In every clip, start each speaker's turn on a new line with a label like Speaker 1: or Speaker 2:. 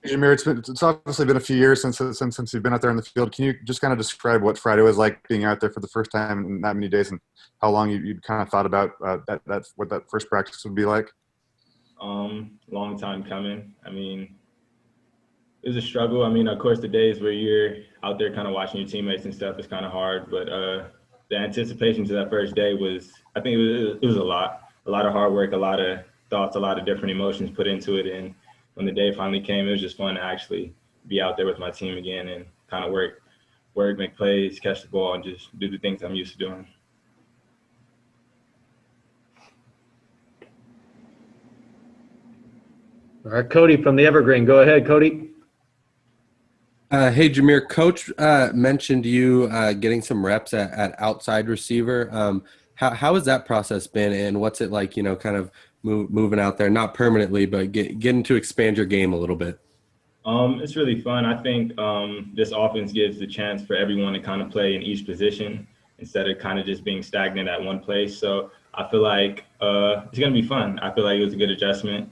Speaker 1: Jamire, it's obviously been a few years since you've been out there in the field. Can you just kind of describe what Friday was like being out there for the first time in that many days, and how long you kind of thought about that what that first practice would be like?
Speaker 2: Long time coming. I mean, it was a struggle. I mean, of course, the days where you're out there kind of watching your teammates and stuff is kind of hard, but the anticipation to that first day was, I think it was a lot of hard work, a lot of thoughts, a lot of different emotions put into it. And when the day finally came, it was just fun to actually be out there with my team again and kind of work, make plays, catch the ball, and just do the things I'm used to doing.
Speaker 3: All right, Cody from the Evergreen. Go ahead, Cody.
Speaker 4: Hey, Jamire, Coach mentioned you getting some reps at outside receiver. How has that process been, and what's it like, kind of moving out there, not permanently, but getting to expand your game a little bit?
Speaker 2: It's really fun. I think this offense gives the chance for everyone to kind of play in each position instead of kind of just being stagnant at one place. So I feel like it's going to be fun. I feel like it was a good adjustment.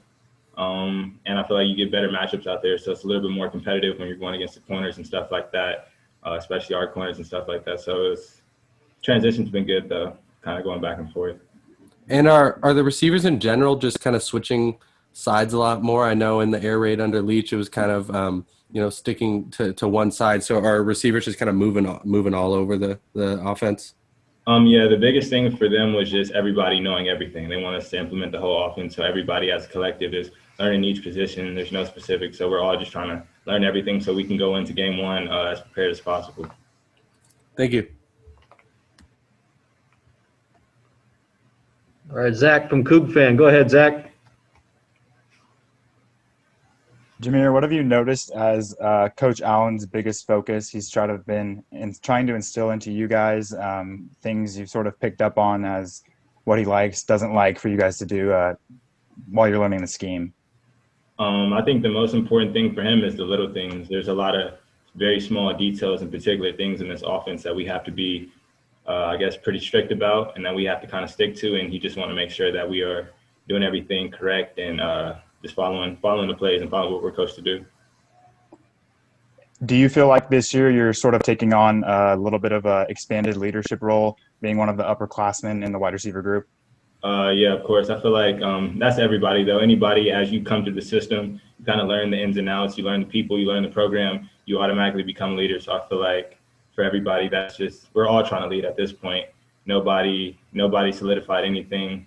Speaker 2: And I feel like you get better matchups out there. So it's a little bit more competitive when you're going against the corners and stuff like that, especially our corners and stuff like that. So transition's been good, though, kind of going back and forth.
Speaker 4: And are the receivers in general just kind of switching sides a lot more? I know in the air raid under Leach, it was kind of, sticking to one side. So are receivers just kind of moving all over the offense?
Speaker 2: Yeah, the biggest thing for them was just everybody knowing everything. They want us to implement the whole offense, so everybody as a collective is learning each position. There's no specifics, so we're all just trying to learn everything so we can go into game one as prepared as possible.
Speaker 4: Thank you.
Speaker 3: All right, Zach from Coug Fan. Go ahead, Zach.
Speaker 5: Jameer, what have you noticed as Coach Allen's biggest focus? He's trying to instill into you guys things you've sort of picked up on as what he likes, doesn't like for you guys to do while you're learning the scheme.
Speaker 2: I think the most important thing for him is the little things. There's a lot of very small details and particular things in this offense that we have to be, pretty strict about and that we have to kind of stick to. And he just want to make sure that we are doing everything correct and just following the plays and following what we're coached to do.
Speaker 5: Do you feel like this year you're sort of taking on a little bit of a expanded leadership role, being one of the upperclassmen in the wide receiver group?
Speaker 2: Yeah, of course. I feel like that's everybody, though. Anybody, as you come to the system, you kind of learn the ins and outs. You learn the people, you learn the program, you automatically become a leader. So I feel like for everybody, we're all trying to lead at this point. Nobody solidified anything.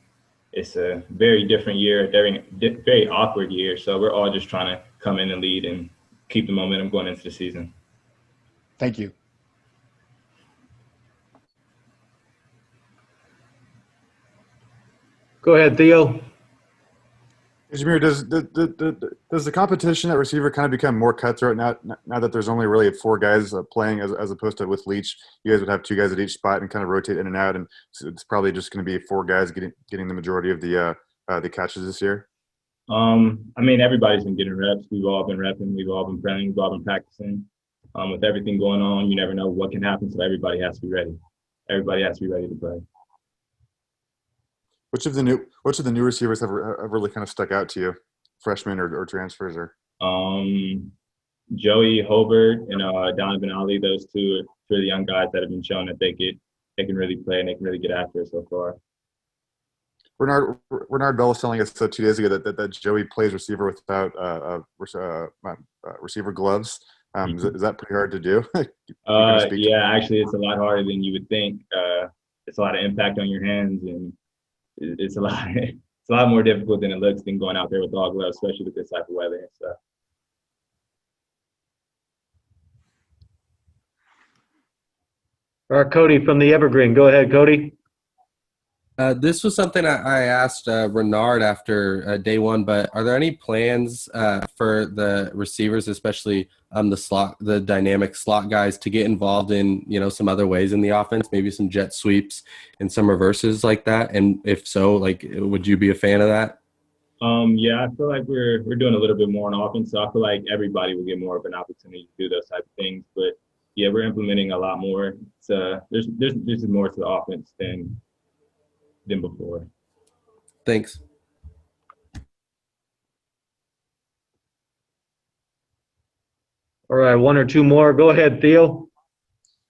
Speaker 2: It's a very different year, a very awkward year. So we're all just trying to come in and lead and keep the momentum going into the season.
Speaker 5: Thank you.
Speaker 3: Go ahead, Theo.
Speaker 1: Jamir, does the competition at receiver kind of become more cutthroat now that there's only really four guys playing as opposed to with Leach? You guys would have two guys at each spot and kind of rotate in and out, and so it's probably just going to be four guys getting the majority of the catches this year.
Speaker 2: I mean, everybody's been getting reps. We've all been repping. We've all been playing. We've all been practicing. With everything going on, you never know what can happen, so everybody has to be ready. Everybody has to be ready to play.
Speaker 1: Which of the new receivers have really kind of stuck out to you, freshmen or transfers or?
Speaker 2: Joey Hobart and Donovan Ali, those two are the young guys that have been shown that they can really play and they can really get after it so far.
Speaker 1: Renard Bell was telling us 2 days ago that Joey plays receiver without receiver gloves. Is that pretty hard to do?
Speaker 2: Yeah, actually, it's a lot harder than you would think. It's a lot of impact on your hands, and it's a lot more difficult than it looks than going out there with all gloves, especially with this type of weather and stuff.
Speaker 3: All right, Cody from the Evergreen. Go ahead, Cody.
Speaker 4: This was something I asked Renard after day one, but are there any plans for the receivers, especially the dynamic slot guys, to get involved in some other ways in the offense, maybe some jet sweeps and some reverses like that? And if so, would you be a fan of that?
Speaker 2: Yeah, I feel like we're doing a little bit more on offense, so I feel like everybody will get more of an opportunity to do those type of things. But yeah, we're implementing a lot more. So there's more to the offense than before.
Speaker 4: Thanks.
Speaker 3: All right, one or two more. Go ahead, Theo.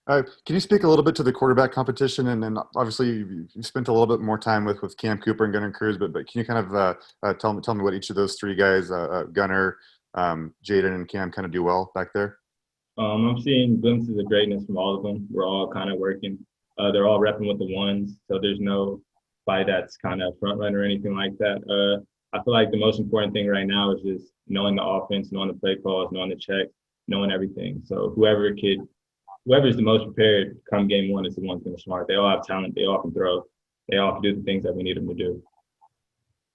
Speaker 1: Can you speak a little bit to the quarterback competition? And then obviously you've spent a little bit more time with Cam Cooper and Gunnar Cruz, but can you kind of tell me what each of those three guys, Gunnar, Jaden, and Cam, kind of do well back there?
Speaker 2: I'm seeing glimpses of greatness from all of them. We're all kind of working. They're all repping with the ones, so there's no fight that's kind of front runner or anything like that. I feel like the most important thing right now is just knowing the offense, knowing the play calls, knowing the checks, knowing everything. So whoever's the most prepared come game one is the one's going to smart. They all have talent. They all can throw. They all can do the things that we need them to do.